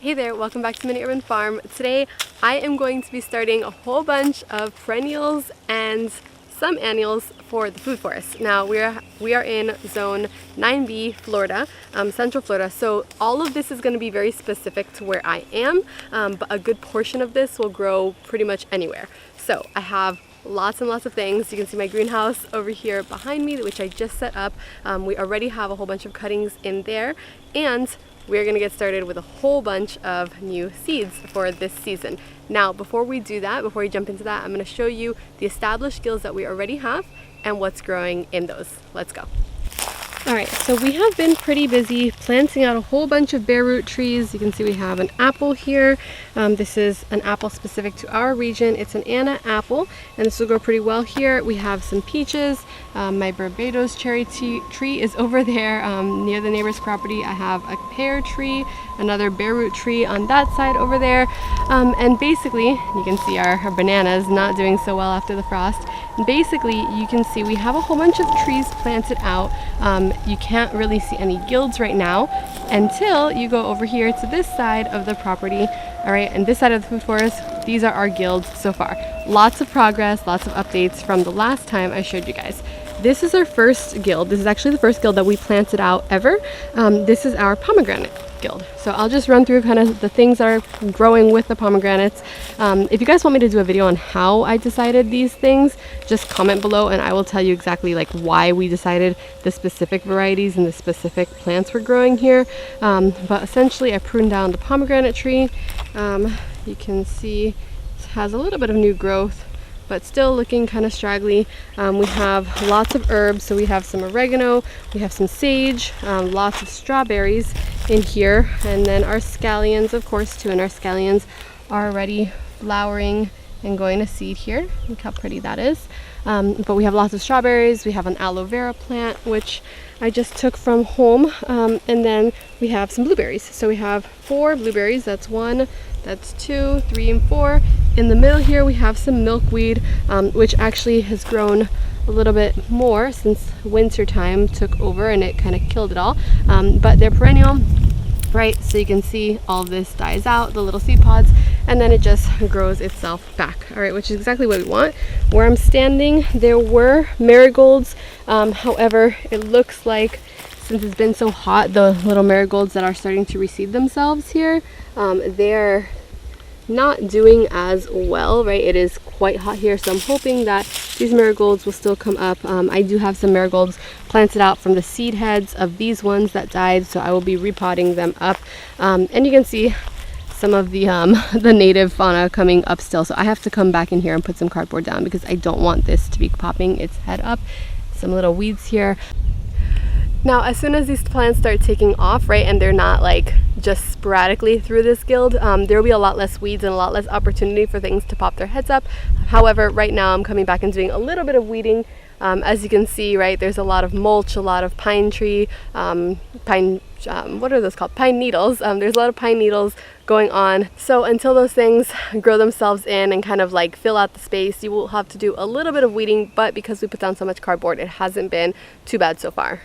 Hey there, welcome back to Mini Urban Farm. Today I am going to be starting a whole bunch of perennials and some annuals for the food forest. Now we are in zone 9B, Florida, Central Florida, so all of this is going to be very specific to where I am, but a good portion of this will grow pretty much anywhere. So I have lots and lots of things. You can see my greenhouse over here behind me, which I just set up. We already have a whole bunch of cuttings in there, and we're going to get started with a whole bunch of new seeds for this season. Now, before we do that, before we jump into that, I'm going to show you the established guilds that we already have and what's growing in those. Let's go. Alright, so we have been pretty busy planting out a whole bunch of bare root trees. You can see we have an apple here. This is an apple specific to our region. It's an Anna apple, and this will grow pretty well here. We have some peaches. My Barbados cherry tree is over there near the neighbor's property. I have a pear tree, another bare root tree on that side over there. And basically, you can see our bananas not doing so well after the frost. And basically, you can see we have a whole bunch of trees planted out. You can't really see any guilds right now until you go over here to this side of the property. All right, and this side of the food forest, these are our guilds so far. Lots of progress, lots of updates from the last time I showed you guys. This is our first guild. This is actually the first guild that we planted out ever. This is our pomegranate guild. So I'll just run through kind of the things that are growing with the pomegranates. If you guys want me to do a video on how I decided these things, just comment below and I will tell you exactly like why we decided the specific varieties and the specific plants we're growing here. But essentially I pruned down the pomegranate tree. You can see it has a little bit of new growth, but still looking kind of straggly. We have lots of herbs, so we have some oregano, we have some sage, lots of strawberries in here, and then our scallions, of course, too, and our scallions are already flowering and going to seed here. Look how pretty that is. But we have lots of strawberries. We have an aloe vera plant, which I just took from home, and then we have some blueberries. So we have 4 blueberries. That's 1, that's 2, 3, and 4. In the middle here we have some milkweed, which actually has grown a little bit more since winter time took over and it kind of killed it all, but they're perennial, right? So you can see all of this dies out, the little seed pods, and then it just grows itself back, all right, which is exactly what we want. Where I'm standing, there were marigolds, however, it looks like since it's been so hot, the little marigolds that are starting to reseed themselves here, they're not doing as well, right? It is quite hot here, so I'm hoping that these marigolds will still come up. I do have some marigolds planted out from the seed heads of these ones that died, so I will be repotting them up. And you can see some of the native fauna coming up still, so I have to come back in here and put some cardboard down because I don't want this to be popping its head up. Some little weeds here. Now, as soon as these plants start taking off, right, and they're not like just sporadically through this guild, there will be a lot less weeds and a lot less opportunity for things to pop their heads up. However, right now I'm coming back and doing a little bit of weeding. As you can see, right, there's a lot of mulch, a lot of pine tree, what are those called? Pine needles. There's a lot of pine needles going on. So until those things grow themselves in and kind of like fill out the space, you will have to do a little bit of weeding, but because we put down so much cardboard, it hasn't been too bad so far.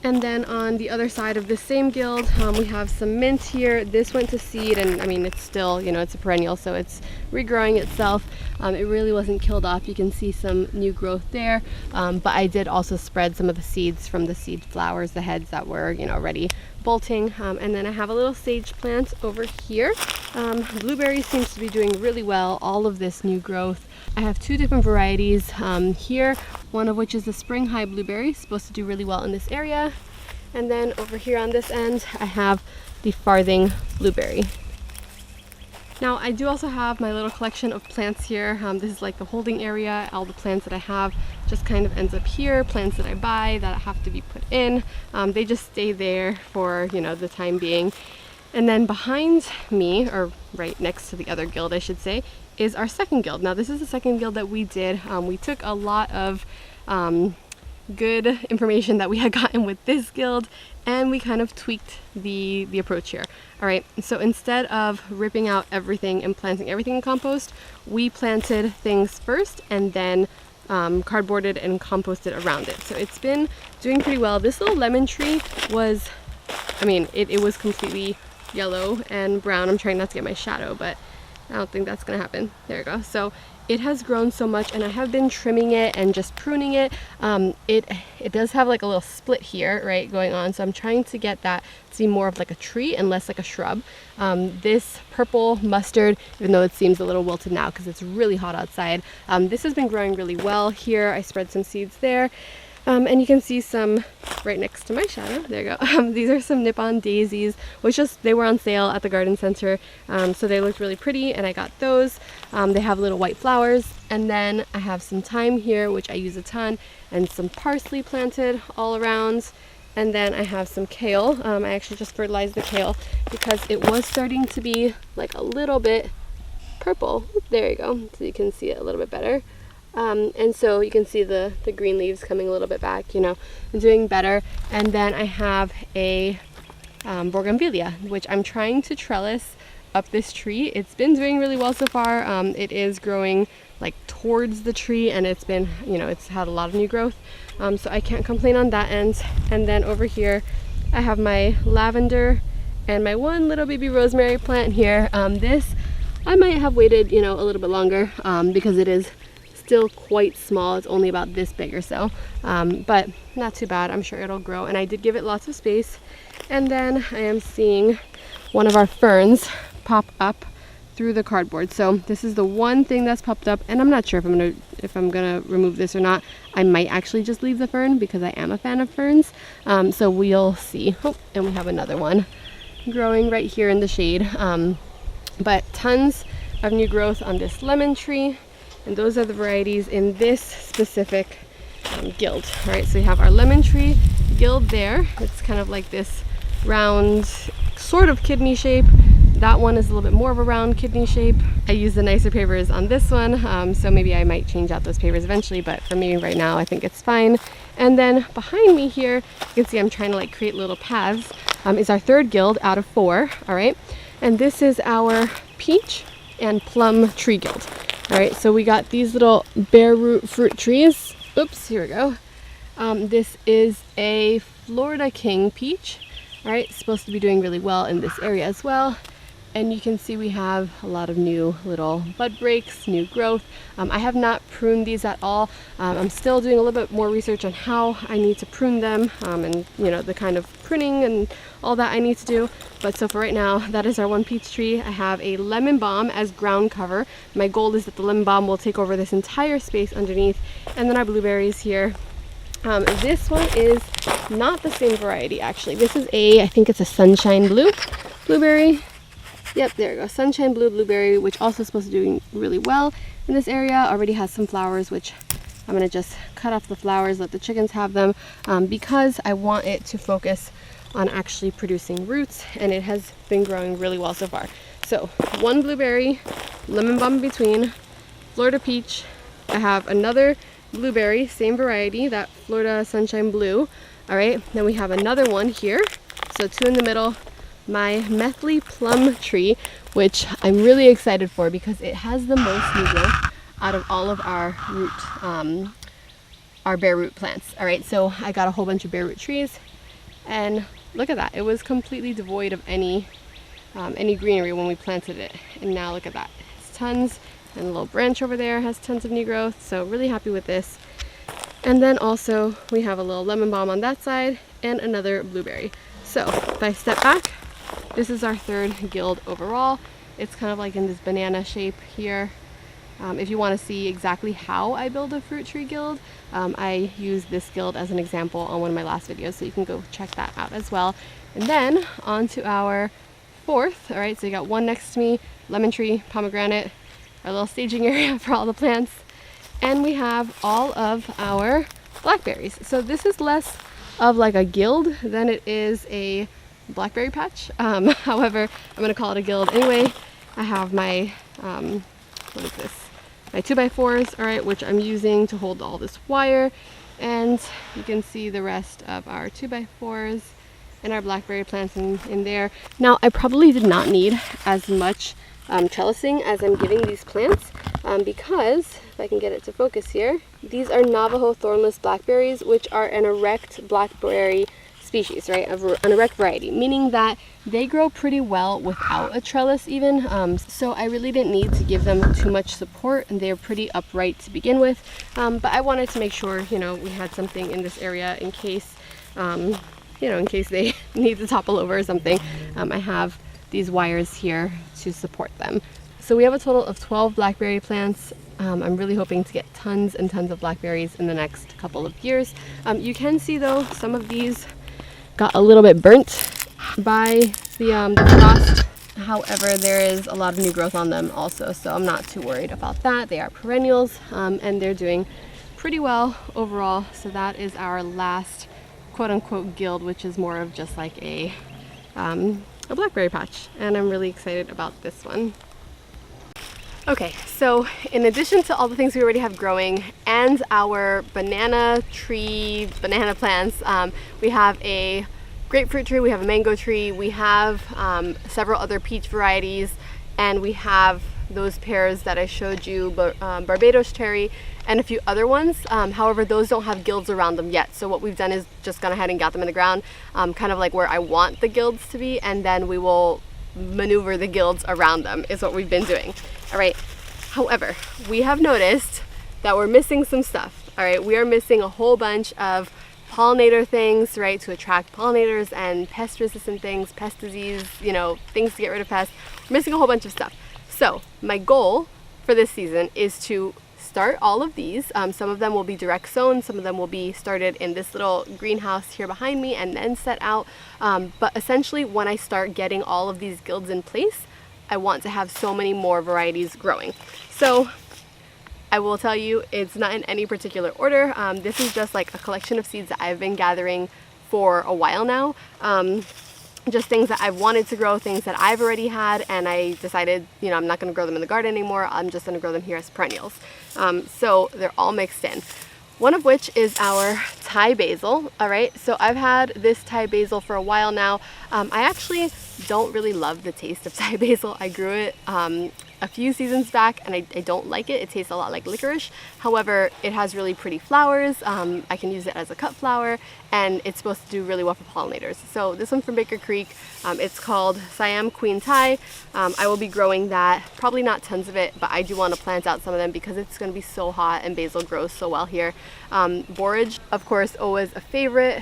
And then on the other side of the same guild, we have some mint here. This went to seed, and I mean, it's still, you know, it's a perennial, so it's regrowing itself. It really wasn't killed off. You can see some new growth there, but I did also spread some of the seeds from the seed flowers, the heads that were, you know, already bolting. And then I have a little sage plant over here. Blueberry seems to be doing really well, all of this new growth. I have 2 different varieties here, one of which is the spring high blueberry, supposed to do really well in this area. And then over here on this end, I have the farthing blueberry. Now, I do also have my little collection of plants here. This is like the holding area. All the plants that I have just kind of ends up here. Plants that I buy that have to be put in. They just stay there for, you know, the time being. And then behind me, or right next to the other guild, I should say, is our second guild. Now, this is the second guild that we did. We took a lot of good information that we had gotten with this guild, and we kind of tweaked the approach here. All right, so instead of ripping out everything and planting everything in compost, we planted things first and then cardboarded and composted around it. So it's been doing pretty well. This little lemon tree was, I mean, it was completely yellow and brown. I'm trying not to get my shadow, but I don't think that's gonna happen. There we go. So it has grown so much, and I have been trimming it and just pruning it. It does have like a little split here, right, going on. So I'm trying to get that to be more of like a tree and less like a shrub. This purple mustard, even though it seems a little wilted now because it's really hot outside, this has been growing really well here. I spread some seeds there. And you can see some right next to my shadow. There you go. These are some Nippon daisies, which they were on sale at the garden center. So they looked really pretty, and I got those. They have little white flowers. And then I have some thyme here, which I use a ton, and some parsley planted all around. And then I have some kale. I actually just fertilized the kale because it was starting to be like a little bit purple. There you go. So you can see it a little bit better. And so you can see the green leaves coming a little bit back, you know, doing better. And then I have a bougainvillea, which I'm trying to trellis up this tree. It's been doing really well so far. It is growing like towards the tree, and it's been, you know, it's had a lot of new growth. So I can't complain on that end. And then over here, I have my lavender and my one little baby rosemary plant here. This, I might have waited, you know, a little bit longer because it is still quite small. It's only about this big or so, but not too bad. I'm sure it'll grow, and I did give it lots of space. And then I am seeing one of our ferns pop up through the cardboard. So this is the one thing that's popped up, and I'm not sure if I'm gonna remove this or not. I might actually just leave the fern because I am a fan of ferns. So we'll see. Oh, and we have another one growing right here in the shade. But tons of new growth on this lemon tree. And those are the varieties in this specific guild. All right, so we have our lemon tree guild there. It's kind of like this round, sort of kidney shape. That one is a little bit more of a round kidney shape. I use the nicer papers on this one, so maybe I might change out those papers eventually, but for me right now, I think it's fine. And then behind me here, you can see I'm trying to like create little paths. Is our third guild out of 4, all right? And this is our peach and plum tree guild. All right, so we got these little bare root fruit trees. Oops, here we go. This is a Florida King peach. All right, supposed to be doing really well in this area as well. And you can see we have a lot of new little bud breaks, new growth. I have not pruned these at all. I'm still doing a little bit more research on how I need to prune them, and you know, the kind of pruning and all that I need to do. But so for right now, that is our one peach tree. I have a lemon balm as ground cover. My goal is that the lemon balm will take over this entire space underneath. And then our blueberries here. This one is not the same variety actually. This is I think it's a sunshine blue blueberry. Yep, there we go. Sunshine blue blueberry, which also is supposed to be doing really well in this area. Already has some flowers, which I'm going to just cut off the flowers, let the chickens have them, because I want it to focus on actually producing roots, and it has been growing really well so far. So one blueberry, lemon balm in between, Florida peach. I have another blueberry, same variety, that Florida sunshine blue. All right, then we have another one here. So 2 in the middle. My Methley plum tree, which I'm really excited for because it has the most new growth out of all of our bare root plants. All right, so I got a whole bunch of bare root trees, and look at that. It was completely devoid of any greenery when we planted it, and now look at that. It's tons, and a little branch over there has tons of new growth. So really happy with this. And then also we have a little lemon balm on that side and another blueberry. So if I step back, this is our third guild overall. It's kind of like in this banana shape here. If you want to see exactly how I build a fruit tree guild, I use this guild as an example on one of my last videos, so you can go check that out as well. And then on to our fourth. All right, so you got one next to me, lemon tree, pomegranate, our little staging area for all the plants. And we have all of our blackberries. So this is less of like a guild than it is a blackberry patch. However, I'm gonna call it a guild anyway. I have my what is this, my 2x4s, all right, which I'm using to hold all this wire, and you can see the rest of our 2x4s and our blackberry plants in there. Now I probably did not need as much trellising as I'm giving these plants, because if I can get it to focus here, these are Navajo thornless blackberries, which are an erect blackberry species species, right, an erect variety, meaning that they grow pretty well without a trellis even. So I really didn't need to give them too much support, and they're pretty upright to begin with. But I wanted to make sure, you know, we had something in this area in case, you know, in case they need to topple over or something. I have these wires here to support them. So we have a total of 12 blackberry plants. I'm really hoping to get tons and tons of blackberries in the next couple of years. You can see though, some of these got a little bit burnt by the frost. However, there is a lot of new growth on them also, so I'm not too worried about that. They are perennials, and they're doing pretty well overall. So that is our last quote-unquote guild, which is more of just like a blackberry patch, and I'm really excited about this one. Okay, so in addition to all the things we already have growing and our banana plants, we have a grapefruit tree, we have a mango tree, we have several other peach varieties, and we have those pears that I showed you, Barbados cherry, and a few other ones. However, those don't have guilds around them yet. So what we've done is just gone ahead and got them in the ground, kind of like where I want the guilds to be, and then we will maneuver the guilds around them is what we've been doing. All right. However, we have noticed that we're missing some stuff. All right. We are missing a whole bunch of pollinator things, right, to attract pollinators and pest resistant things, pest disease, you know, things to get rid of pests. We're missing a whole bunch of stuff. So my goal for this season is to start all of these. Some of them will be direct sown, some of them will be started in this little greenhouse here behind me and then set out. But essentially, when I start getting all of these guilds in place, I want to have so many more varieties growing. So I will tell you, it's not in any particular order. This is just like a collection of seeds that I've been gathering for a while now. Just things that I've wanted to grow, things that I've already had, and I decided, you know, I'm not going to grow them in the garden anymore. I'm just going to grow them here as perennials. So they're all mixed in. One of which is our Thai basil. All right, so I've had this Thai basil for a while now. I actually don't really love the taste of Thai basil. I grew it a few seasons back, and I don't like it. It tastes a lot like licorice. However, it has really pretty flowers. I can use it as a cut flower, and it's supposed to do really well for pollinators. So this one from Baker Creek, it's called Siam Queen Thai. I will be growing that, probably not tons of it, but I do want to plant out some of them because it's going to be so hot and basil grows so well here. Borage, of course, always a favorite,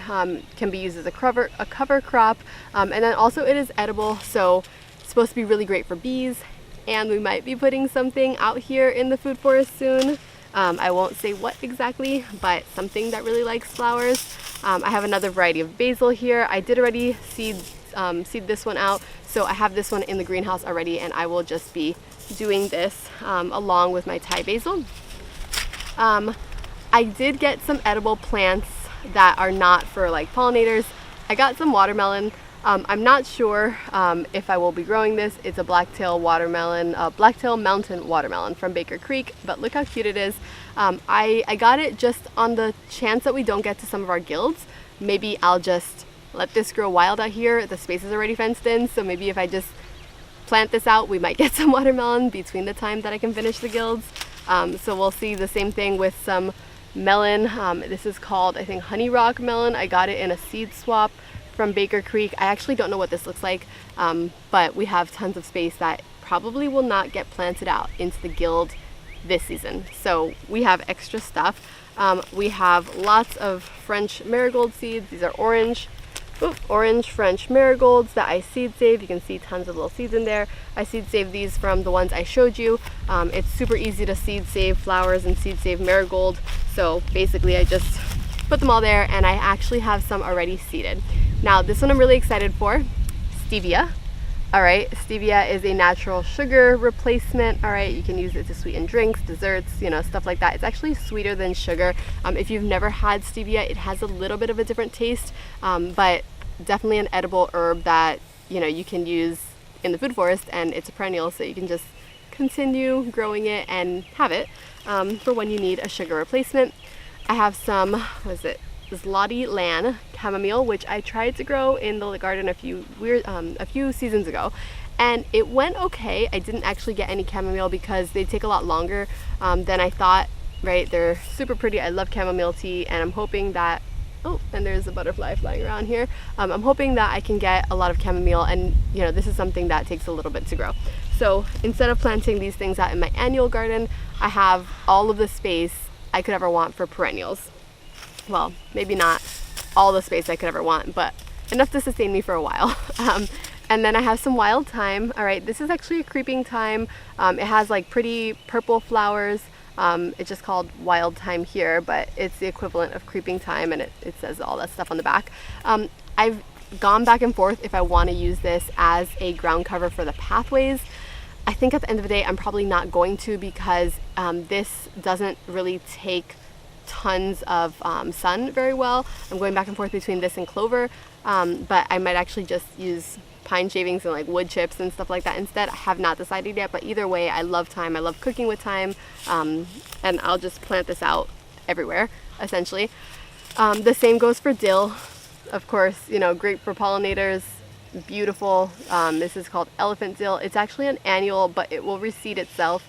can be used as a cover crop, and then also it is edible, so it's supposed to be really great for bees. And we might be putting something out here in the food forest soon. I won't say what exactly, but something that really likes flowers. I have another variety of basil here. I did already seed this one out, so I have this one in the greenhouse already, and I will just be doing this along with my Thai basil. I did get some edible plants that are not for like pollinators. I got some watermelon. I'm not sure if I will be growing this. It's a blacktail mountain watermelon from Baker Creek, but look how cute it is. I got it just on the chance that we don't get to some of our guilds. Maybe I'll just let this grow wild out here. The space is already fenced in, so maybe if I just plant this out, we might get some watermelon between the time that I can finish the guilds. So we'll see. The same thing with some melon. This is called, I think, Honey Rock melon. I got it in a seed swap from Baker Creek. I actually don't know what this looks like, but we have tons of space that probably will not get planted out into the guild this season. So we have extra stuff. We have lots of French marigold seeds. These are orange French marigolds that I seed saved. You can see tons of little seeds in there. I seed saved these from the ones I showed you. It's super easy to seed save flowers and seed save marigold. So basically I just put them all there, and I actually have some already seeded. Now this one I'm really excited for, stevia. All right, stevia is a natural sugar replacement. All right, you can use it to sweeten drinks, desserts, you know, stuff like that. It's actually sweeter than sugar. If you've never had stevia, it has a little bit of a different taste, but definitely an edible herb that, you know, you can use in the food forest, and it's a perennial, so you can just continue growing it and have it for when you need a sugar replacement. I have some, this Lottie Lan chamomile, which I tried to grow in the garden a few seasons ago, and it went okay. I didn't actually get any chamomile because they take a lot longer, than I thought. Right, they're super pretty. I love chamomile tea, and I'm hoping that Oh, and there's a butterfly flying around here. I'm hoping that I can get a lot of chamomile, and you know, this is something that takes a little bit to grow. So instead of planting these things out in my annual garden, I have all of the space I could ever want for perennials. Well, maybe not all the space I could ever want, but enough to sustain me for a while. And then I have some wild thyme. All right, this is actually a creeping thyme. It has like pretty purple flowers. It's just called wild thyme here, but it's the equivalent of creeping thyme, and it says all that stuff on the back. I've gone back and forth if I want to use this as a ground cover for the pathways. I think at the end of the day, I'm probably not going to, because this doesn't really take tons of sun very well. I'm going back and forth between this and clover, but I might actually just use pine shavings and like wood chips and stuff like that instead. I have not decided yet, but either way, I love thyme. I love cooking with thyme, and I'll just plant this out everywhere essentially. The same goes for dill. Of course, you know, great for pollinators, beautiful. This is called elephant dill. It's actually an annual, but it will reseed itself.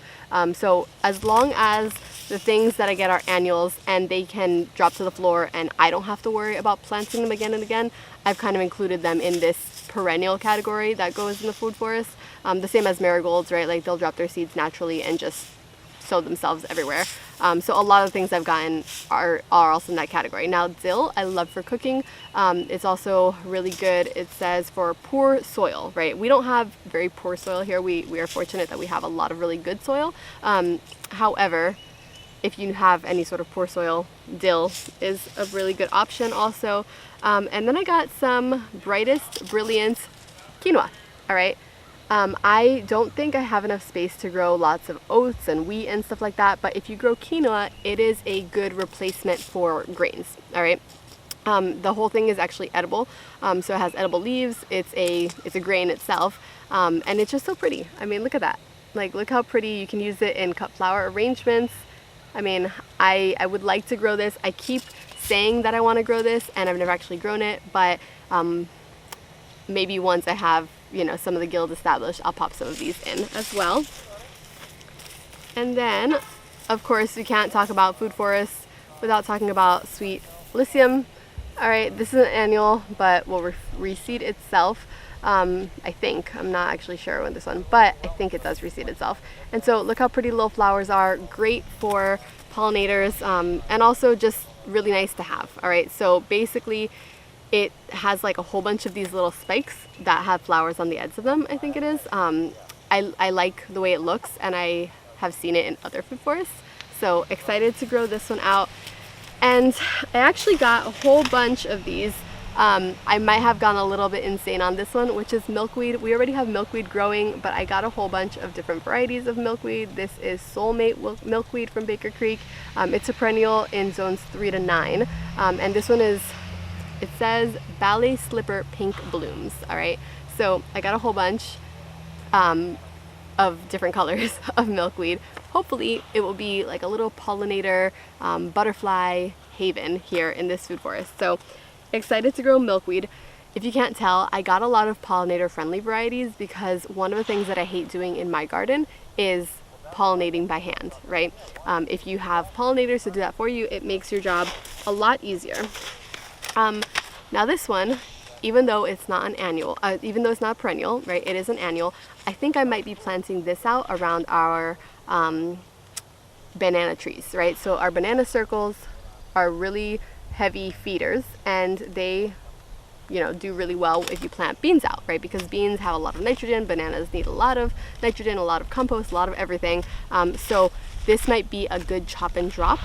So as long as the things that I get are annuals and they can drop to the floor and I don't have to worry about planting them again and again, I've kind of included them in this perennial category that goes in the food forest. The same as marigolds, right? Like they'll drop their seeds naturally and just sow themselves everywhere. So a lot of things I've gotten are also in that category. Now dill, I love for cooking. It's also really good, it says, for poor soil, right? We don't have very poor soil here. We are fortunate that we have a lot of really good soil. However, if you have any sort of poor soil, dill is a really good option also. And then I got some brightest brilliant quinoa. All right. I don't think I have enough space to grow lots of oats and wheat and stuff like that, but if you grow quinoa, it is a good replacement for grains. All right. The whole thing is actually edible, so it has edible leaves. It's a grain itself, and it's just so pretty. I mean, look at that. Like, look how pretty. You can use it in cut flower arrangements. I mean, I would like to grow this. I keep saying that I want to grow this, and I've never actually grown it, but maybe once I have, you know, some of the guild established, I'll pop some of these in as well. And then, of course, we can't talk about food forests without talking about sweet lycium. All right, this is an annual, but will reseed itself. I think, I'm not actually sure on this one, but I think it does reseed itself. And so look how pretty little flowers are, great for pollinators, and also just really nice to have. All right, so basically it has like a whole bunch of these little spikes that have flowers on the ends of them, I think it is. I like the way it looks, and I have seen it in other food forests. So excited to grow this one out. And I actually got a whole bunch of these. I might have gone a little bit insane on this one, which is milkweed. We already have milkweed growing, but I got a whole bunch of different varieties of milkweed. This is Soulmate milkweed from Baker Creek. It's a perennial in zones 3 to 9. And this one is, it says ballet slipper pink blooms. All right, so I got a whole bunch of different colors of milkweed. Hopefully it will be like a little pollinator butterfly haven here in this food forest. So excited to grow milkweed. If you can't tell, I got a lot of pollinator friendly varieties because one of the things that I hate doing in my garden is pollinating by hand, right? If you have pollinators to do that for you, it makes your job a lot easier. Now this one, even though it's not an annual, even though it's not a perennial, right, it is an annual, I think I might be planting this out around our banana trees, right? So our banana circles are really heavy feeders, and they, you know, do really well if you plant beans out, right? Because beans have a lot of nitrogen, bananas need a lot of nitrogen, a lot of compost, a lot of everything. So this might be a good chop and drop.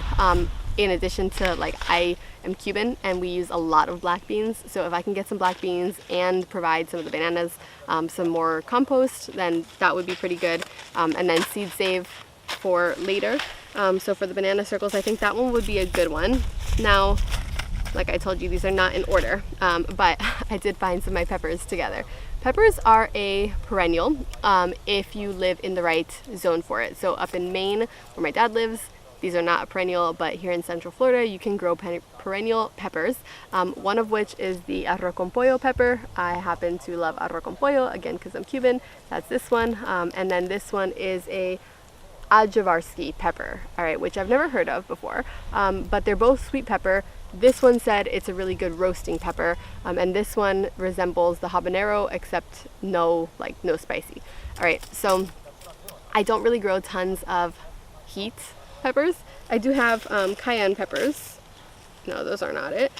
In addition to, like, I am Cuban and we use a lot of black beans, so if I can get some black beans and provide some of the bananas some more compost, then that would be pretty good. And then seed save for later. So for the banana circles, I think that one would be a good one. Now, like I told you, these are not in order, but I did find some of my peppers together. Peppers are a perennial if you live in the right zone for it. So up in Maine, where my dad lives, these are not a perennial, but here in Central Florida, you can grow perennial peppers, one of which is the arroz con pollo pepper. I happen to love arroz con pollo, again, because I'm Cuban. That's this one. And then this one is a Ajavarsky pepper, all right, which I've never heard of before, but they're both sweet pepper. This one said it's a really good roasting pepper, and this one resembles the habanero except no spicy. All right, so I don't really grow tons of heat peppers. I do have cayenne peppers. No, those are not it.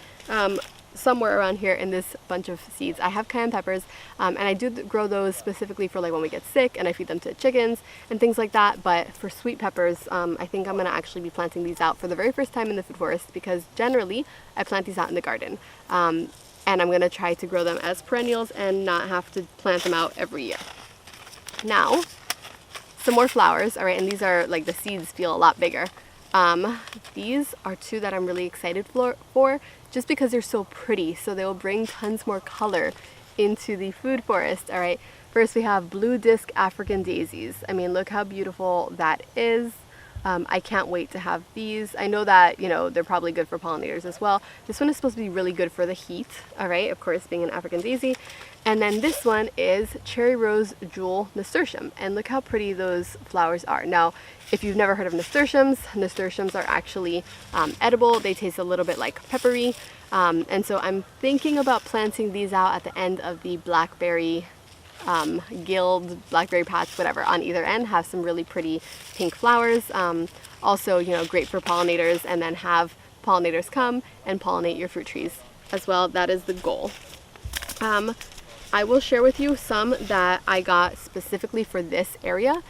Somewhere around here in this bunch of seeds I have cayenne peppers, and I do grow those specifically for like when we get sick and I feed them to chickens and things like that. But for sweet peppers, I think I'm gonna actually be planting these out for the very first time in the food forest, because generally I plant these out in the garden, and I'm gonna try to grow them as perennials and not have to plant them out every year. Now, some more flowers. All right, and these are like, the seeds feel a lot bigger. These are two that I'm really excited for just because they're so pretty. So they will bring tons more color into the food forest. All right, first we have blue disc African daisies. I mean, look how beautiful that is. I can't wait to have these. I know that, you know, they're probably good for pollinators as well. This one is supposed to be really good for the heat. All right, of course, being an African daisy. And then this one is cherry rose jewel nasturtium, and look how pretty those flowers are. Now, if you've never heard of nasturtiums are actually edible. They taste a little bit like peppery, and so I'm thinking about planting these out at the end of the blackberry guild, blackberry patch, whatever, on either end. Have some really pretty pink flowers. Also, you know, great for pollinators, and then have pollinators come and pollinate your fruit trees as well. That is the goal. I will share with you some that I got specifically for this area.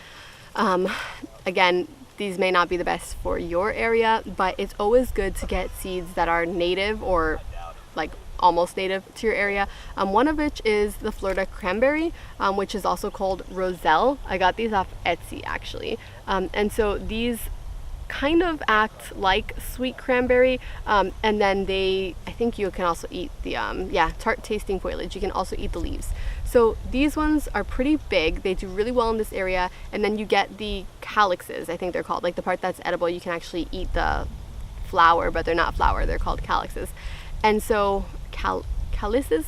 Again, these may not be the best for your area, but it's always good to get seeds that are native or like almost native to your area. One of which is the Florida cranberry, which is also called roselle. I got these off Etsy actually. And so these kind of act like sweet cranberry, and then I think you can also eat the tart tasting foliage. You can also eat the leaves. So these ones are pretty big. They do really well in this area. And then you get the calyxes, I think they're called, like the part that's edible. You can actually eat the flower, but they're not flower, they're called calyxes. And so calyxes,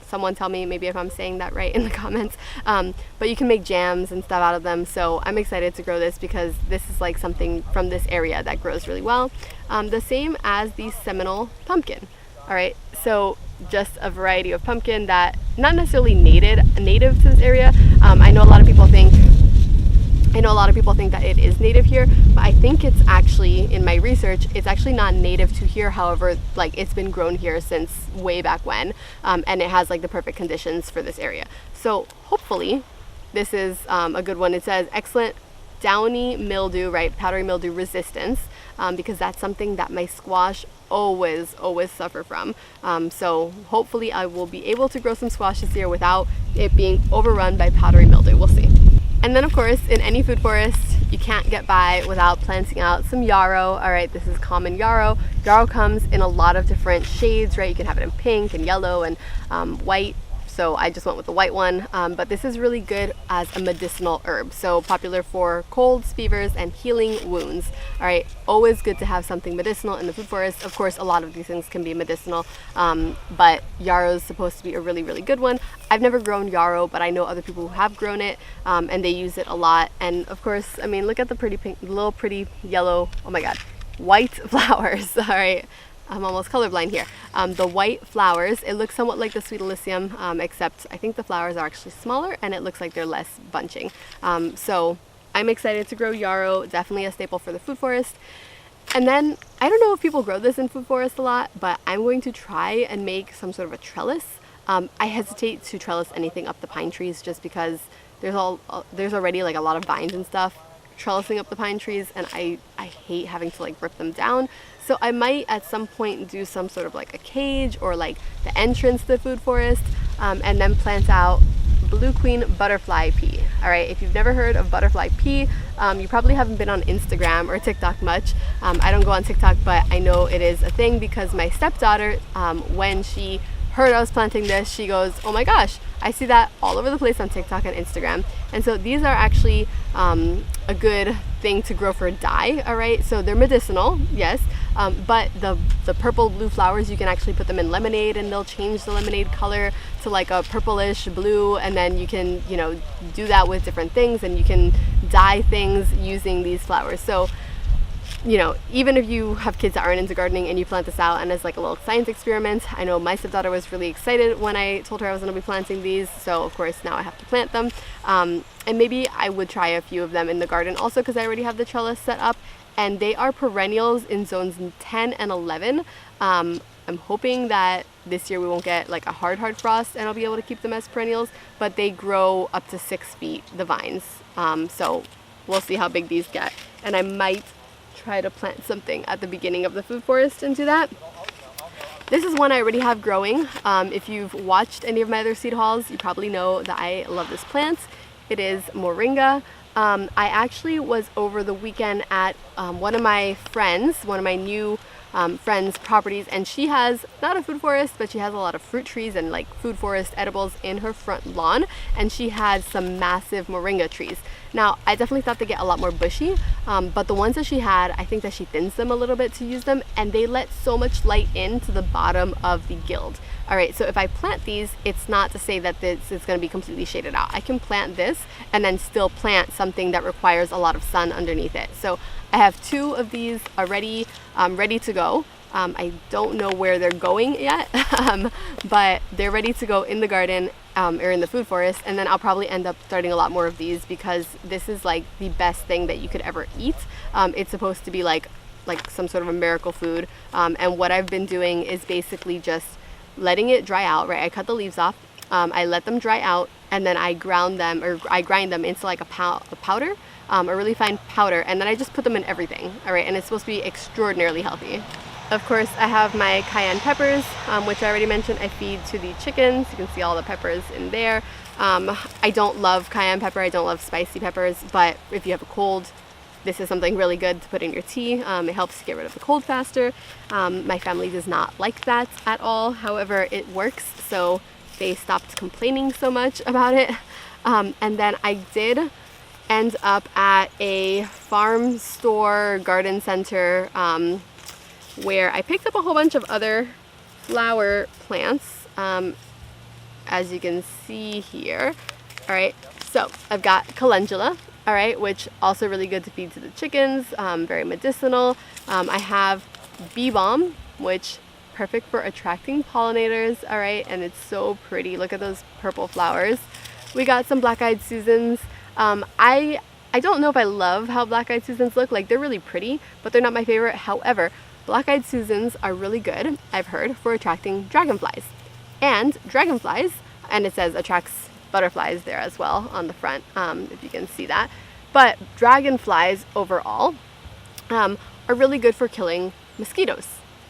someone tell me maybe if I'm saying that right in the comments, but you can make jams and stuff out of them. So I'm excited to grow this because this is like something from this area that grows really well. The same as the Seminole pumpkin. All right, so just a variety of pumpkin that not necessarily native to this area. I know a lot of people think that it is native here, but I think it's actually, in my research, it's actually not native to here. However, like, it's been grown here since way back when, and it has like the perfect conditions for this area. So hopefully this is a good one. It says excellent downy mildew, right, powdery mildew resistance, because that's something that my squash always suffer from. So hopefully I will be able to grow some squash this year without it being overrun by powdery mildew. We'll see. And then of course, in any food forest, you can't get by without planting out some yarrow. All right, this is common yarrow. Yarrow comes in a lot of different shades, right? You can have it in pink and yellow and white. So I just went with the white one, but this is really good as a medicinal herb. So popular for colds, fevers, and healing wounds. All right, always good to have something medicinal in the food forest. Of course, a lot of these things can be medicinal, but yarrow is supposed to be a really good one. I've never grown yarrow, but I know other people who have grown it, and they use it a lot. And of course, I mean, look at the pretty pink, little pretty yellow, oh my God, white flowers, all right? I'm almost colorblind here. The white flowers, it looks somewhat like the sweet alyssum, except I think the flowers are actually smaller and it looks like they're less bunching. So I'm excited to grow yarrow, definitely a staple for the food forest. And then, I don't know if people grow this in food forest a lot, but I'm going to try and make some sort of a trellis. I hesitate to trellis anything up the pine trees just because there's already like a lot of vines and stuff trellising up the pine trees, and I hate having to like rip them down. So I might at some point do some sort of like a cage or like the entrance to the food forest, and then plant out blue queen butterfly pea. All right, if you've never heard of butterfly pea, you probably haven't been on Instagram or TikTok much. I don't go on TikTok, but I know it is a thing because my stepdaughter, when she heard I was planting this, she goes, oh my gosh, I see that all over the place on TikTok and Instagram. And so these are actually a good thing to grow for dye. All right, so they're medicinal, yes, but the purple blue flowers, you can actually put them in lemonade and they'll change the lemonade color to like a purplish blue, and then you can, you know, do that with different things, and you can dye things using these flowers. So you know, even if you have kids that aren't into gardening and you plant this out and as like a little science experiment. I know my stepdaughter was really excited when I told her I was going to be planting these, so of course now I have to plant them. And maybe I would try a few of them in the garden also, because I already have the trellis set up, and they are perennials in zones 10 and 11. I'm hoping that this year we won't get like a hard frost and I'll be able to keep them as perennials, but they grow up to 6 feet, the vines. So we'll see how big these get, and I might try to plant something at the beginning of the food forest into that. This is one I already have growing. If you've watched any of my other seed hauls, you probably know that I love this plant. It is moringa. I actually was over the weekend at one of my new friends' properties, and she has not a food forest, but she has a lot of fruit trees and like food forest edibles in her front lawn, and she has some massive moringa trees. Now, I definitely thought they get a lot more bushy, but the ones that she had, I think that she thins them a little bit to use them, and they let so much light into the bottom of the guild. All right, so if I plant these, it's not to say that this is going to be completely shaded out. I can plant this and then still plant something that requires a lot of sun underneath it. So I have 2 of these already ready to go. I don't know where they're going yet, but they're ready to go in the garden or in the food forest, and then I'll probably end up starting a lot more of these, because this is like the best thing that you could ever eat. It's supposed to be like some sort of a miracle food, and what I've been doing is basically just letting it dry out, right? I cut the leaves off, I let them dry out, and then I grind them into like a powder, a really fine powder, and then I just put them in everything, all right? And it's supposed to be extraordinarily healthy. Of course, I have my cayenne peppers, which I already mentioned I feed to the chickens. You can see all the peppers in there. I don't love cayenne pepper, I don't love spicy peppers, but if you have a cold, this is something really good to put in your tea. It helps to get rid of the cold faster. My family does not like that at all. However, it works, so they stopped complaining so much about it. And then I did end up at a farm store garden center where I picked up a whole bunch of other flower plants, as you can see here. All right, so I've got calendula, all right, which also really good to feed to the chickens, very medicinal. I have bee balm, which perfect for attracting pollinators, all right, and it's so pretty. Look at those purple flowers. We got some black-eyed Susans. I don't know if I love how black-eyed Susans look. Like, they're really pretty, but they're not my favorite. However, black-eyed Susans are really good, I've heard, for attracting dragonflies. And dragonflies, and it says attracts butterflies there as well on the front, if you can see that. But dragonflies overall are really good for killing mosquitoes,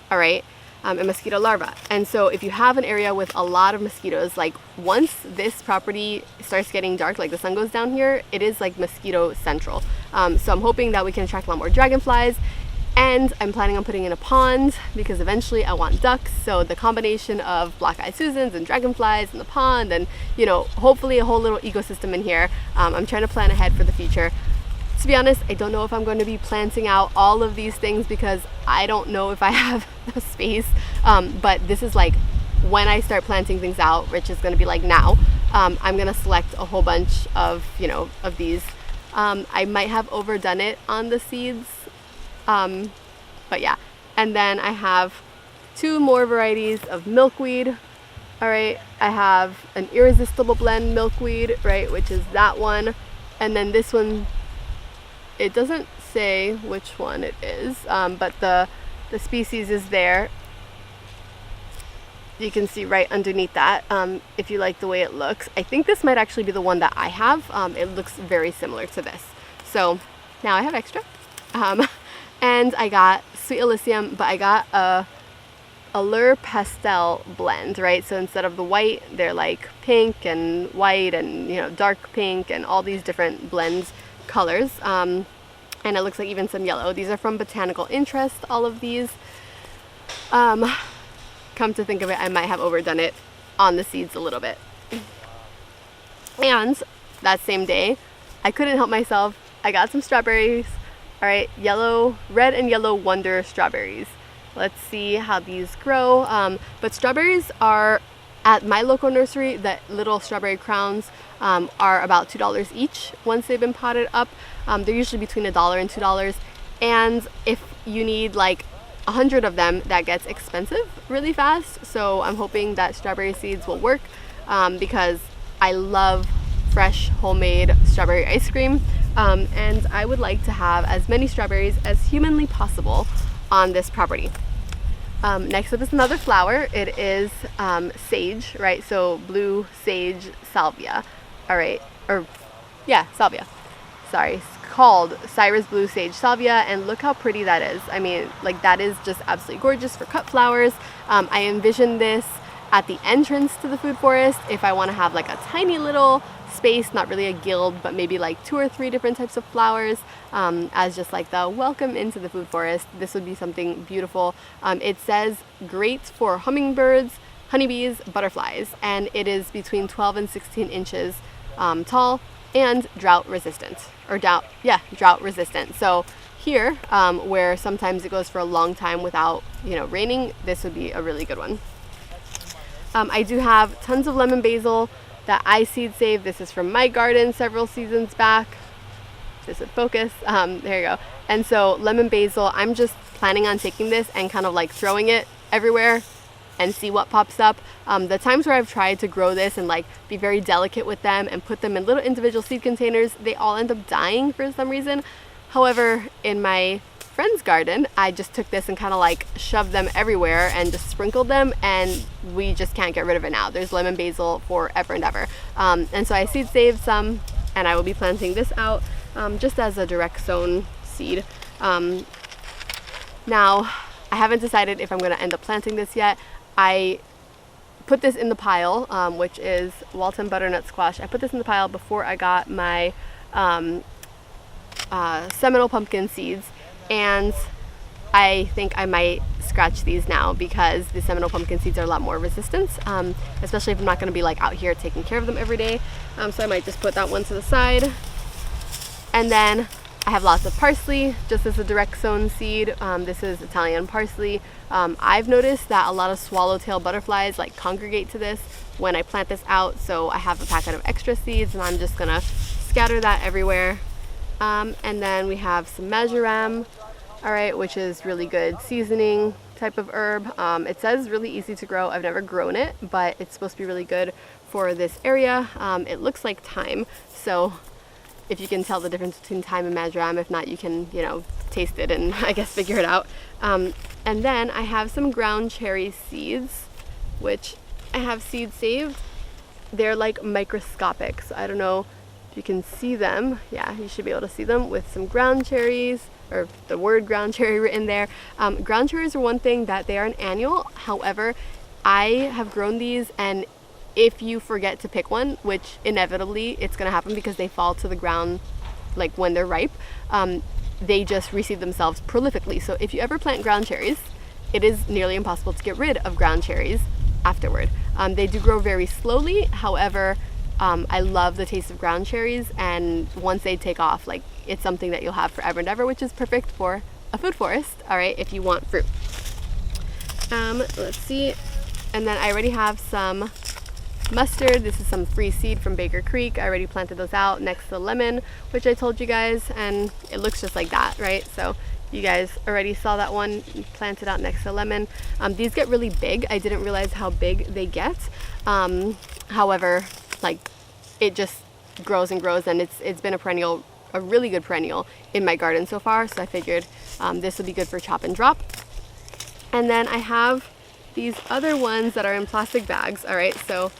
all right, and mosquito larvae. And so if you have an area with a lot of mosquitoes, like once this property starts getting dark, like the sun goes down here, it is like mosquito central. So I'm hoping that we can attract a lot more dragonflies. And I'm planning on putting in a pond, because eventually I want ducks. So the combination of black-eyed Susans and dragonflies in the pond, and you know, hopefully a whole little ecosystem in here. I'm trying to plan ahead for the future. To be honest, I don't know if I'm going to be planting out all of these things, because I don't know if I have the space. But this is like when I start planting things out, which is going to be like now. I'm going to select a whole bunch of, you know, of these. I might have overdone it on the seeds. But yeah, and then I have 2 more varieties of milkweed. All right, I have an irresistible blend milkweed, right, which is that one, and then this one, it doesn't say which one it is, but the species is there. You can see right underneath that, if you like the way it looks. I think this might actually be the one that I have. It looks very similar to this. So now I have extra. And I got Sweet Elysium, but I got a Allure Pastel blend, right? So instead of the white, they're like pink and white and, you know, dark pink and all these different blends colors. And it looks like even some yellow. These are from Botanical Interest, all of these. Come to think of it, I might have overdone it on the seeds a little bit. And that same day, I couldn't help myself. I got some strawberries. All right, red and yellow wonder strawberries. Let's see how these grow. But strawberries are, at my local nursery, the little strawberry crowns are about $2 each once they've been potted up. They're usually between $1 and $2. And if you need like 100 of them, that gets expensive really fast. So I'm hoping that strawberry seeds will work because I love fresh homemade strawberry ice cream, and I would like to have as many strawberries as humanly possible on this property. Next up is another flower. It is sage, right? So blue sage salvia, all right, or yeah, salvia. Sorry, it's called Cyrus Blue Sage Salvia, and look how pretty that is. I mean, like, that is just absolutely gorgeous for cut flowers. I envision this at the entrance to the food forest if I want to have like a tiny little space, not really a guild, but maybe like 2 or 3 different types of flowers as just like the welcome into the food forest. This would be something beautiful. It says great for hummingbirds, honeybees, butterflies, and it is between 12 and 16 inches tall and drought resistant, or drought resistant. So here, where sometimes it goes for a long time without, raining, this would be a really good one. I do have tons of lemon basil that I seed saved. This is from my garden several seasons back. This would focus. There you go. And so lemon basil, I'm just planning on taking this and kind of like throwing it everywhere and see what pops up. The times where I've tried to grow this and like be very delicate with them and put them in little individual seed containers, they all end up dying for some reason. However, in my friend's garden, I just took this and kind of like shoved them everywhere and just sprinkled them, and we just can't get rid of it now. There's lemon basil forever and ever. And so I seed saved some, and I will be planting this out just as a direct sown seed. Now, I haven't decided if I'm going to end up planting this yet. I put this in the pile, which is Walton butternut squash. I put this in the pile before I got my Seminole pumpkin seeds, and I think I might scratch these now because the Seminole pumpkin seeds are a lot more resistant, especially if I'm not going to be like out here taking care of them every day. So I might just put that one to the side. And then I have lots of parsley, just as a direct sown seed. This is Italian parsley. I've noticed that a lot of swallowtail butterflies like congregate to this when I plant this out, so I have a packet of extra seeds and I'm just gonna scatter that everywhere. And then we have some marjoram, all right, which is really good seasoning type of herb. It says really easy to grow. I've never grown it, but it's supposed to be really good for this area. It looks like thyme, so if you can tell the difference between thyme and marjoram. If not, you can, taste it and I guess figure it out. And then I have some ground cherry seeds, which I have seeds saved. They're like microscopic, so I don't know if you can see them. Yeah, you should be able to see them with some ground cherries, or the word ground cherry written there. Ground cherries are one thing that they are an annual. However, I have grown these, and if you forget to pick one, which inevitably it's going to happen because they fall to the ground like when they're ripe, they just reseed themselves prolifically. So if you ever plant ground cherries, it is nearly impossible to get rid of ground cherries afterward. They do grow very slowly. However, I love the taste of ground cherries, and once they take off, like, it's something that you'll have forever and ever, which is perfect for a food forest, all right, if you want fruit. Let's see. And then I already have some mustard. This is some free seed from Baker Creek. I already planted those out next to lemon, which I told you guys, and it looks just like that, right? So you guys already saw that one planted out next to lemon. These get really big. I didn't realize how big they get. However, like, it just grows and grows, and it's been a really good perennial in my garden so far. So I figured this would be good for chop and drop. And then I have these other ones that are in plastic bags. All right, so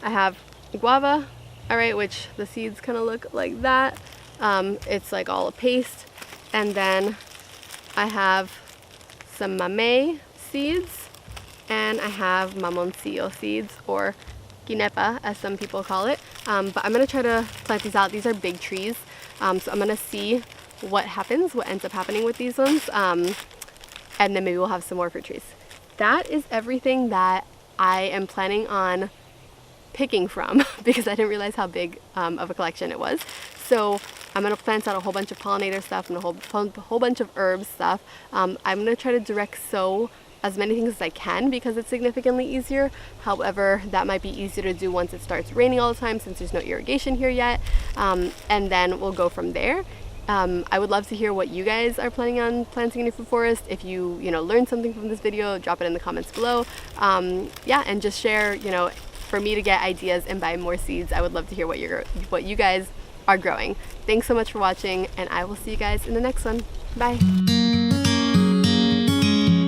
I have guava, all right, which the seeds kind of look like that. It's like all a paste. And then I have some mamey seeds, and I have mamoncillo seeds, or guinepa as some people call it. But I'm gonna try to plant these out. These are big trees, so I'm gonna see what ends up happening with these ones, and then maybe we'll have some more fruit trees. That is everything that I am planning on picking from because I didn't realize how big of a collection it was. So I'm gonna plant out a whole bunch of pollinator stuff and a whole bunch of herb stuff. I'm gonna try to direct sow as many things as I can because it's significantly easier. However, that might be easier to do once it starts raining all the time since there's no irrigation here yet. And then we'll go from there. I would love to hear what you guys are planning on planting in your food forest. If you learned something from this video, drop it in the comments below. Yeah, and just share, for me to get ideas and buy more seeds. I would love to hear what you guys are growing. Thanks so much for watching, and I will see you guys in the next one. Bye.